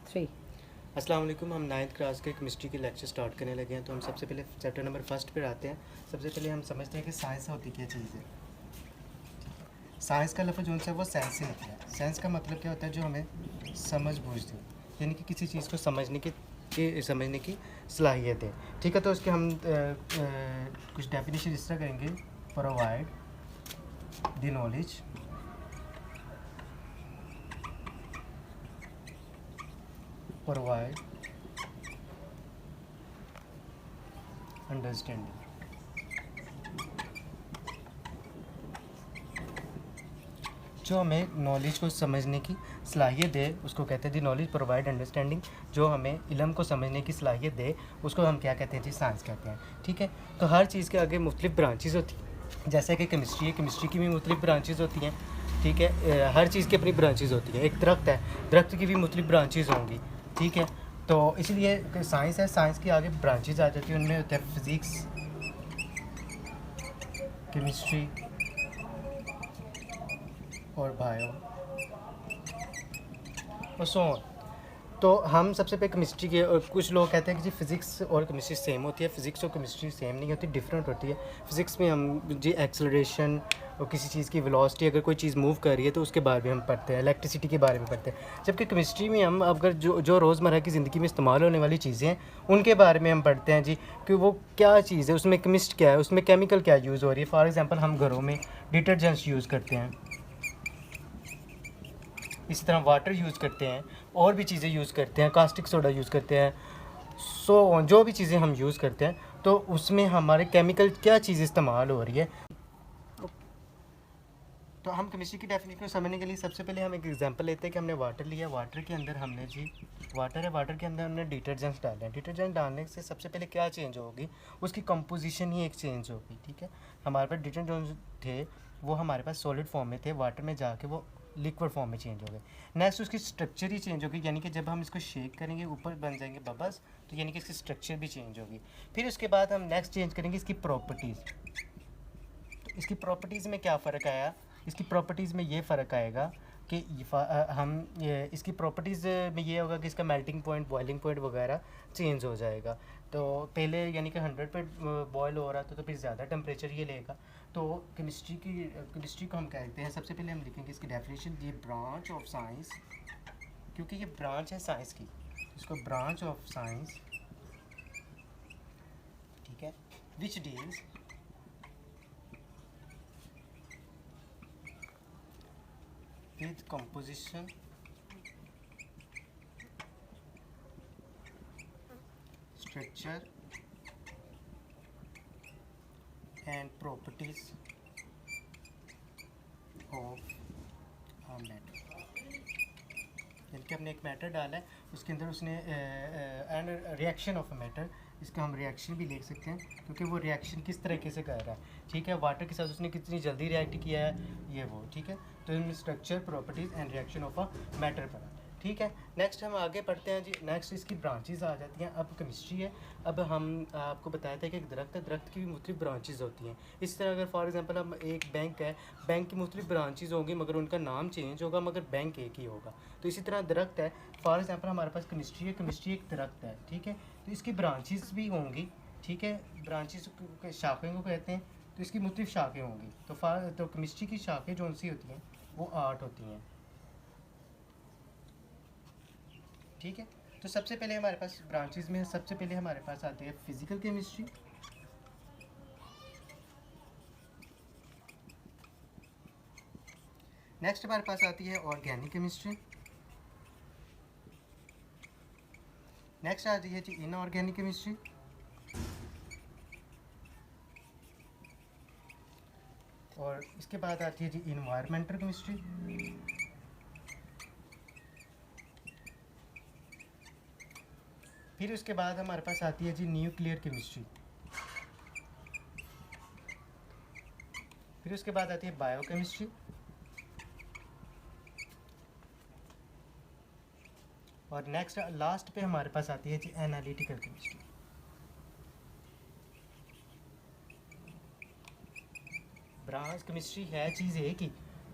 3। अस्सलाम वालेकुम। हम 9th क्लास के केमिस्ट्री के लेक्चर स्टार्ट करने लगे हैं। तो हम सबसे पहले चैप्टर नंबर फर्स्ट पर आते हैं। सबसे पहले हम समझते हैं कि साइंस होती क्या चीज़ है। साइंस का लफ्ज़ जो है वो सेंस से निकला है। सेंस का मतलब क्या होता है, जो हमें समझ बूझ दे, यानी कि किसी चीज़ को समझने की सलाहियत है। ठीक है, तो उसके हम कुछ डेफिनेशन इस तरह करेंगे। Provide the knowledge provide understanding. जो हमें नॉलेज को समझने की सलाहियत दे उसको कहते हैं जी नॉलेज। प्रोवाइड अंडरस्टैंडिंग, जो हमें इल्म को समझने की सलाहियत दे उसको हम क्या कहते हैं जी, साइंस कहते हैं। ठीक है, तो हर चीज़ के आगे मुख्तलिफ ब्रांचेस होती हैं। जैसे कि केमिस्ट्री है, केमिस्ट्री की भी मुख्तलिफ ब्रांचेस होती हैं। ठीक है, हर चीज़ की अपनी ब्रांचेस होती हैं। एक दरख्त है, दरख्त की भी मुख्तलिफ ब्रांचेस होंगी। ठीक है, तो इसलिए साइंस है, साइंस की आगे ब्रांचेस आ जाती हैं। उनमें होते हैं फिज़िक्स, केमिस्ट्री और बायो और सो ऑन। तो हम सबसे पहले केमिस्ट्री के, और कुछ लोग कहते हैं कि जी फिज़िक्स और केमिस्ट्री सेम होती है। फ़िज़िक्स और केमिस्ट्री सेम नहीं होती, डिफरेंट होती है। फ़िज़िक्स में हम जी एक्सेलरेशन और किसी चीज़ की वेलोसिटी, अगर कोई चीज़ मूव कर रही है तो उसके बारे में हम पढ़ते हैं, इलेक्ट्रिसिटी के बारे में पढ़ते हैं। जबकि केमिस्ट्री में हम अगर जो रोज़मर्रा की ज़िंदगी में इस्तेमाल होने वाली चीज़ें हैं उनके बारे में हम पढ़ते हैं जी, कि वो क्या चीज़ है, उसमें केमिस्ट क्या है, उसमें केमिकल क्या यूज़ हो रही है। फॉर एग्ज़ाम्पल हम घरों में डिटर्जेंट्स यूज़ करते हैं, इसी तरह वाटर यूज़ करते हैं, और भी चीज़ें यूज़ करते हैं, कास्टिक सोडा यूज़ करते हैं। सो जो भी चीज़ें हम यूज़ करते हैं तो उसमें हमारे केमिकल क्या चीज़ इस्तेमाल हो रही है। तो हम केमिस्ट्री की डेफिनेशन को समझने के लिए सबसे पहले हम एक एग्जांपल लेते हैं कि हमने वाटर लिया। वाटर के अंदर हमने जी वाटर है, वाटर के अंदर हमने डिटर्जेंट्स डाले हैं। डिटर्जेंट डालने से सबसे पहले क्या चेंज होगी, उसकी कंपोजिशन ही एक चेंज होगी। ठीक है, हमारे पास डिटर्जेंट थे वो हमारे पास सॉलिड फॉर्म में थे, वाटर में जाके वो लिक्विड फॉर्म में चेंज हो गए। नेक्स्ट उसकी स्ट्रक्चर ही चेंज होगी, यानी कि जब हम इसको शेक करेंगे ऊपर बन जाएंगे बबल्स, तो यानी कि इसकी स्ट्रक्चर भी चेंज होगी। फिर उसके बाद हम नेक्स्ट चेंज करेंगे इसकी प्रॉपर्टीज़। तो इसकी प्रॉपर्टीज़ में क्या फ़र्क आया, इसकी प्रॉपर्टीज़ में ये फ़र्क आएगा कि इसकी प्रॉपर्टीज़ में ये होगा कि इसका मेल्टिंग पॉइंट, बॉइलिंग पॉइंट वगैरह चेंज हो जाएगा। तो पहले यानी कि 100 पे बॉयल हो रहा था तो फिर ज़्यादा टेम्परेचर ये लेगा। तो केमिस्ट्री को हम कहते हैं, सबसे पहले हम लिखेंगे इसकी डेफिनेशन, ये ब्रांच ऑफ साइंस, क्योंकि ये ब्रांच है साइंस की, इसको ब्रांच ऑफ साइंस, ठीक है, which deals with composition, structure and properties of a matter। यानी कि हमने एक मैटर डाला है, उसके अंदर उसने and reaction of a matter, इसका हम रिएक्शन भी लिख सकते हैं क्योंकि वो रिएक्शन किस तरीके से कर रहा है। ठीक है, वाटर के साथ उसने कितनी जल्दी रिएक्ट किया है, ये वो। ठीक है, तो इनमें structure, properties and reaction of a matter पढ़ा। ठीक है, नेक्स्ट हम आगे पढ़ते हैं जी। नेक्स्ट इसकी ब्रांचेस आ जाती हैं। अब केमिस्ट्री है, अब हम आपको बताया था कि एक दरख्त है, दरख्त की भी मुख्तलिफ ब्रांचेस होती हैं। इस तरह अगर फॉर एग्जांपल हम एक बैंक है, बैंक की मुख्तलिफ ब्रांचेस होंगी मगर उनका नाम चेंज होगा, मगर बैंक एक ही होगा। तो इसी तरह दरख्त है, फॉर एग्जांपल हमारे पास केमिस्ट्री है, केमिस्ट्री एक दरख्त है। ठीक है, तो इसकी ब्रांचेस भी होंगी। ठीक है, ब्रांचेस शाखें को कहते हैं, तो इसकी मुख्तलिफ शाखें होंगी। तो केमिस्ट्री की शाखें जो सी होती हैं वो 8 होती हैं। ठीक है, तो सबसे पहले हमारे पास ब्रांचेस में सबसे पहले हमारे पास आती है फिजिकल केमिस्ट्री। नेक्स्ट हमारे पास आती है ऑर्गेनिक केमिस्ट्री। नेक्स्ट आती है जी इनऑर्गेनिक केमिस्ट्री। और इसके बाद आती है जी इन्वायरमेंटल केमिस्ट्री। फिर उसके बाद हमारे पास आती है जी न्यूक्लियर केमिस्ट्री। फिर उसके बाद आती है बायोकेमिस्ट्री। और नेक्स्ट लास्ट पे हमारे पास आती है जी एनालिटिकल केमिस्ट्री। ब्रांच केमिस्ट्री है चीज़ एक ही,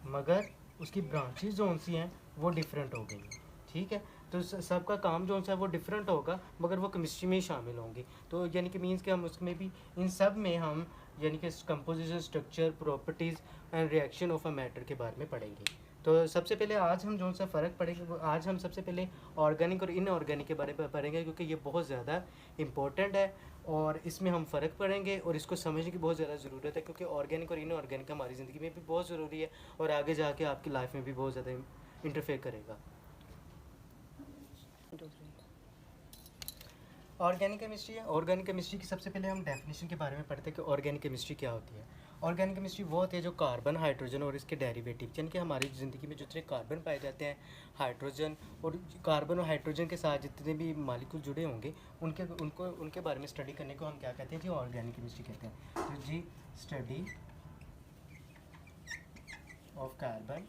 मगर उसकी ब्रांचेस जो सी हैं वो डिफरेंट हो गई। ठीक है, तो सबका काम जो सा वो डिफरेंट होगा, मगर वो केमिस्ट्री में ही शामिल होंगी। तो यानी कि मीन्स कि हम उसमें भी, इन सब में हम यानी कि composition, structure, properties and reaction of a matter के बारे में पढ़ेंगे। तो सबसे पहले आज हम जो सा फ़र्क पढ़ेंगे, वो आज हम सबसे पहले ऑर्गेनिक और इनऑर्गेनिक के बारे में पढ़ेंगे, क्योंकि ये बहुत ज़्यादा इम्पोर्टेंट है और इसमें हम फ़र्क पढ़ेंगे और इसको समझने की बहुत ज़्यादा ज़रूरत है, क्योंकि ऑर्गेनिक और इनऑर्गेनिक हमारी ज़िंदगी में भी बहुत ज़रूरी है और आगे जाके आपकी लाइफ में भी बहुत ज़्यादा इंटरफेयर करेगा। ऑर्गेनिक केमिस्ट्री है। ऑर्गेनिक केमिस्ट्री की सबसे पहले हम डेफिनेशन के बारे में पढ़ते हैं कि ऑर्गेनिक केमिस्ट्री क्या होती है। ऑर्गेनिक केमिस्ट्री वो होती है जो कार्बन, हाइड्रोजन और इसके डेरिवेटिव, यानी कि हमारी ज़िंदगी में जितने कार्बन पाए जाते हैं, हाइड्रोजन और कार्बन और हाइड्रोजन के साथ जितने भी मालिक्यूल जुड़े होंगे, उनके बारे में स्टडी करने को हम क्या कहते हैं जी, ऑर्गेनिक केमिस्ट्री कहते हैं। तो जी, study of carbon,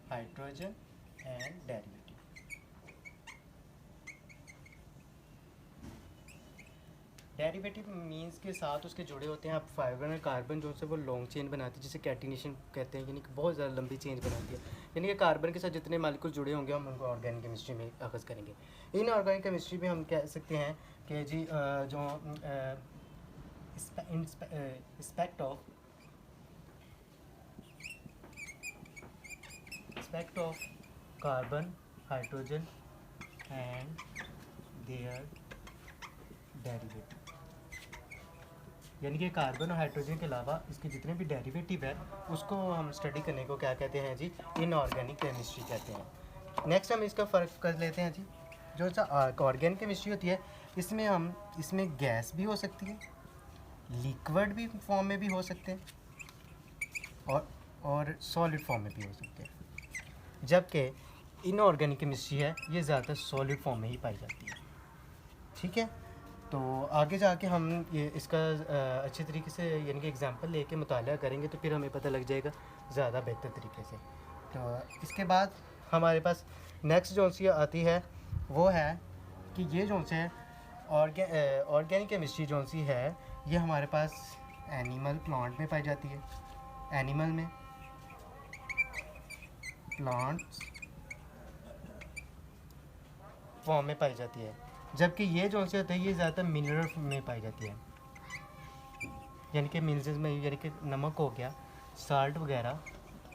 hydrogen and derivative. Derivative means के साथ उसके जुड़े होते हैं आप फाइबर और कार्बन जो से वो लॉन्ग चेन बनाती है, जिसे कैटिनेशन कहते हैं, यानी कि बहुत ज़्यादा लंबी चेन बनाती है। यानी कि कार्बन के साथ जितने मालिक्यूल जुड़े होंगे हम उनको ऑर्गेनिक केमिस्ट्री में अखज़ करेंगे। इन ऑर्गेनिक केमिस्ट्री में हम कह सकते हैं कि जी जो aspect of carbon, hydrogen and their derivative, यानी कि कार्बन और हाइड्रोजन के अलावा इसके जितने भी डेरिवेटिव है उसको हम स्टडी करने को क्या कहते हैं जी, इनऑर्गेनिक केमिस्ट्री कहते हैं। नेक्स्ट हम इसका फ़र्क कर लेते हैं जी। जो ऑर्गेनिक केमिस्ट्री होती है, इसमें गैस भी हो सकती है, लिक्विड भी फॉर्म में भी हो सकते हैं और सॉलिड फॉर्म में भी हो सकते हैं। जबकि इनऑर्गेनिक केमिस्ट्री है ये ज़्यादातर सॉलिड फॉर्म में ही पाई जाती है। ठीक है, तो आगे जाके हम ये इसका अच्छे तरीके से यानी कि एग्जांपल लेके मुताला करेंगे तो फिर हमें पता लग जाएगा ज़्यादा बेहतर तरीके से। तो इसके बाद हमारे पास नेक्स्ट जो सी आती है वो है कि ये जो से ऑर्गेनिक केमिस्ट्री जो सी है ये हमारे पास एनिमल, प्लांट में पाई जाती है। एनिमल में, प्लांट्स फॉर्म में पाई जाती है, जबकि ये जो सी होती है ये ज़्यादातर मिनरल में पाई जाती है। यानी कि मिल्स में, यानी कि नमक हो गया, साल्ट वगैरह।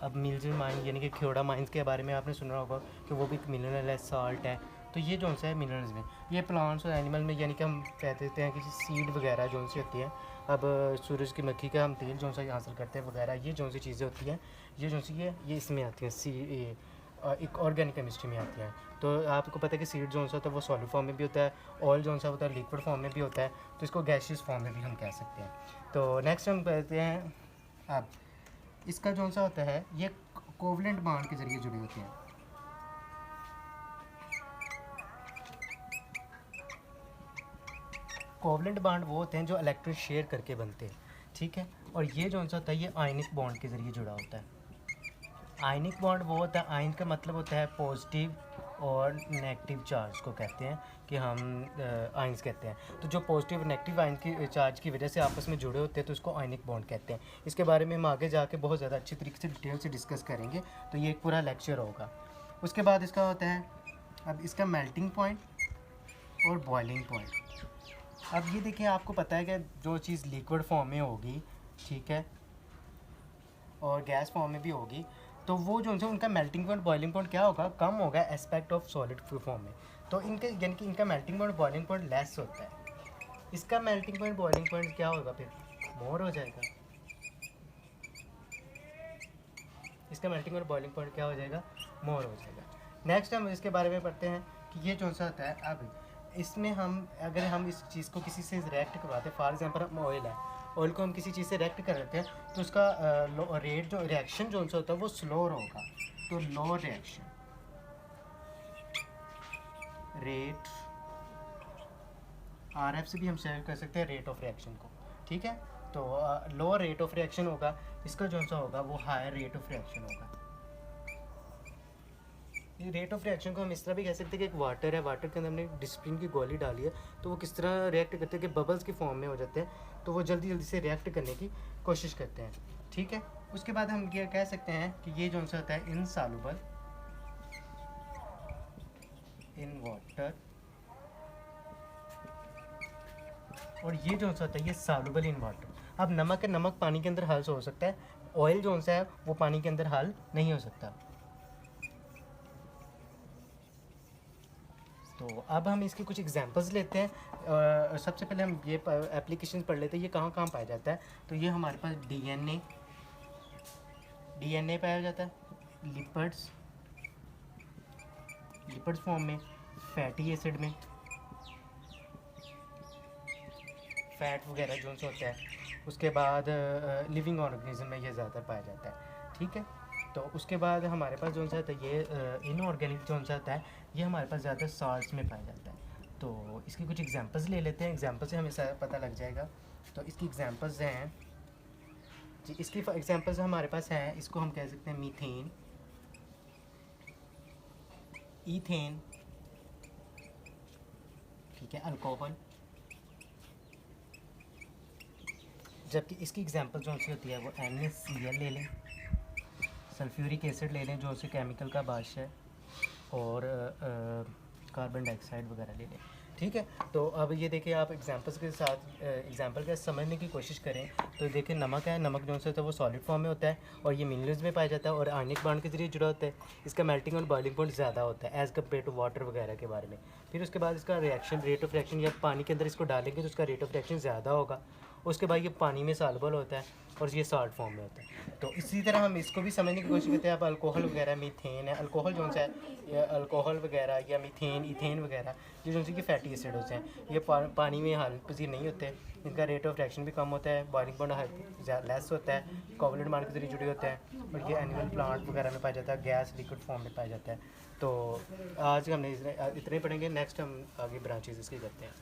अब मिल्स माइन यानी कि खेड़ा माइंस के बारे में आपने सुना होगा कि वो भी एक मिनरल है, साल्ट है। तो ये जो सा है मिनरल्स में, ये प्लांट्स और एनिमल में यानी कि हम कह देते हैं कि सीड वगैरह जो सी होती है, अब सूरज की मक्खी का हम तेल जो सा हासिल करते हैं वगैरह, ये जो सी चीज़ें होती हैं, ये जो सी है ये इसमें आती हैं, एक ऑर्गेनिक केमिस्ट्री में आती हैं। तो आपको पता है कि सीड जो सा होता है वो सॉलिड फॉर्म में भी होता है, ऑयल जो सा होता है लिक्विड फॉर्म में भी होता है, तो इसको गैसियस फॉर्म में भी हम कह सकते हैं। तो नेक्स्ट हम कहते हैं, अब इसका जो सा होता है ये कोवलेंट बॉन्ड के ज़रिए जुड़े होते हैं। कोवलेंट बॉन्ड वो होते हैं जो इलेक्ट्रॉन शेयर करके बनते हैं, ठीक है। और ये जो सा होता है ये आयनिक बॉन्ड के ज़रिए जुड़ा होता है। आयनिक बॉन्ड वो होता है, आयन का मतलब होता है पॉजिटिव और नेगेटिव चार्ज को कहते हैं कि हम आयंस कहते हैं। तो जो पॉजिटिव और नेगेटिव आयन की चार्ज की वजह से आपस में जुड़े होते हैं तो इसको आयनिक बॉन्ड कहते हैं। इसके बारे में हम आगे जाके बहुत ज़्यादा अच्छी तरीके से डिटेल से डिस्कस करेंगे, तो ये एक पूरा लेक्चर होगा। उसके बाद इसका होता है अब इसका मेल्टिंग पॉइंट और बॉइलिंग पॉइंट। अब ये देखिए, आपको पता है कि जो चीज़ लिक्विड फॉर्म में होगी, ठीक है, और गैस फॉर्म में भी होगी, तो वो जो है उनका मेल्टिंग पॉइंट, बॉइलिंग पॉइंट क्या होगा, कम होगा एस्पेक्ट ऑफ सॉलिड फॉर्म में। तो इनके यानी कि इनका melting point, boiling point less होता है। इसका मेल्टिंग पॉइंट, बॉइलिंग पॉइंट क्या होगा, फिर मोर हो जाएगा। इसका मेल्टिंग पॉइंट, बॉइलिंग पॉइंट क्या हो जाएगा, मोर हो जाएगा। नेक्स्ट हम इसके बारे में पढ़ते हैं कि ये जो सा होता है, अब इसमें हम अगर हम इस चीज़ को किसी से रिएक्ट करवाते हैं, फॉर एग्जाम्पल हम ऑयल है, ऑयल को हम किसी चीज़ से रिएक्ट कर देते हैं तो उसका रेट जो रिएक्शन जो होता है वो स्लोअर होगा। तो लो रिएक्शन रेट, RF से भी हम शेयर कर सकते हैं रेट ऑफ रिएक्शन को, ठीक है। तो लोअर रेट ऑफ रिएक्शन होगा, इसका जो सा होगा वो हायर रेट ऑफ रिएक्शन होगा। ये रेट ऑफ रिएक्शन को हम इस तरह भी कह सकते हैं कि एक वाटर है, वाटर के अंदर हमने डिस्प्रिन की गोली डाली है, तो वो किस तरह रिएक्ट करते हैं कि बबल्स की फॉर्म में हो जाते हैं, तो वो जल्दी जल्दी से रिएक्ट करने की कोशिश करते हैं, ठीक है। उसके बाद हम ये कह सकते हैं कि ये जो सा होता है इन वाटर, और ये जो सा होता है ये सॉल्युबल इन वाटर। अब नमक है, नमक पानी के अंदर हल हो सकता है, ऑयल जो सा है वो पानी के अंदर हल नहीं हो सकता। तो अब हम इसके कुछ एग्जांपल्स लेते हैं। सबसे पहले हम ये एप्लीकेशन पढ़ लेते हैं, ये कहाँ कहाँ पाया जाता है। तो ये हमारे पास डीएनए पाया जाता है, लिपिड्स फॉर्म में, फैटी एसिड में, फैट वगैरह जो सा होता है, उसके बाद लिविंग ऑर्गेनिज्म में ये ज़्यादातर पाया जाता है। ठीक है, तो उसके बाद हमारे पास जो सा होता है ये इनऑर्गेनिक जो सा होता है ये हमारे पास ज़्यादा सॉल्ट्स में पाया जाता है। तो इसके कुछ एग्जांपल्स ले लेते हैं, एग्जांपल से हमें पता लग जाएगा। तो इसकी एग्जांपल्स हैं जी, इसकी एग्जांपल्स हमारे पास हैं, इसको हम कह सकते हैं मीथेन, ईथेन, ठीक है, अल्कोहल। जबकि इसकी एग्जांपल जो सी होती है वो NaCl ले लें, सल्फ्यूरिक एसिड ले लें जो उसे केमिकल का भाष्य है, और कार्बन डाइऑक्साइड वगैरह ले लें। ठीक है, तो अब ये देखिए आप एग्जांपल्स के साथ एग्जांपल के समझने की कोशिश करें। तो देखिए नमक है, नमक जो होता है वो सॉलिड फॉर्म में होता है और ये मिनरल्स में पाया जाता है और आयनिक बॉन्ड के जरिए जुड़ा होता है। इसका मेल्टिंग और बॉइलिंग पॉइंट ज़्यादा होता है एज़ कम्पेयर टू वाटर वगैरह के बारे में। फिर उसके बाद इसका रिएक्शन रेट ऑफ रिएक्शन, या पानी के अंदर इसको डालेंगे तो उसका रेट ऑफ रिएक्शन ज़्यादा होगा। उसके बाद ये पानी में सॉल्युबल होता है और ये सॉल्ट फॉर्म में होता है। तो इसी तरह हम इसको भी समझने की कोशिश करते हैं। अब अल्कोहल वगैरह, मीथेन है, अल्कोहल जो सा है या अल्कोहल वगैरह या मीथेन, इथेन वगैरह, ये जो कि फैटी एसिड होते हैं, ये पानी में हाल पसीर नहीं होते, इनका रेट ऑफ रिएक्शन भी कम होता है, बॉइलिंग पॉइंट लेस होता है, कोवलेंट बॉन्ड के जरिए जुड़े होते हैं और ये एनिमल प्लांट वगैरह में पाया जाता है, गैस लिक्विड फॉर्म में पाया जाता है। तो आज हमने इतने पढ़ेंगे, नेक्स्ट हम आगे ब्रांचेस इसकी करते हैं।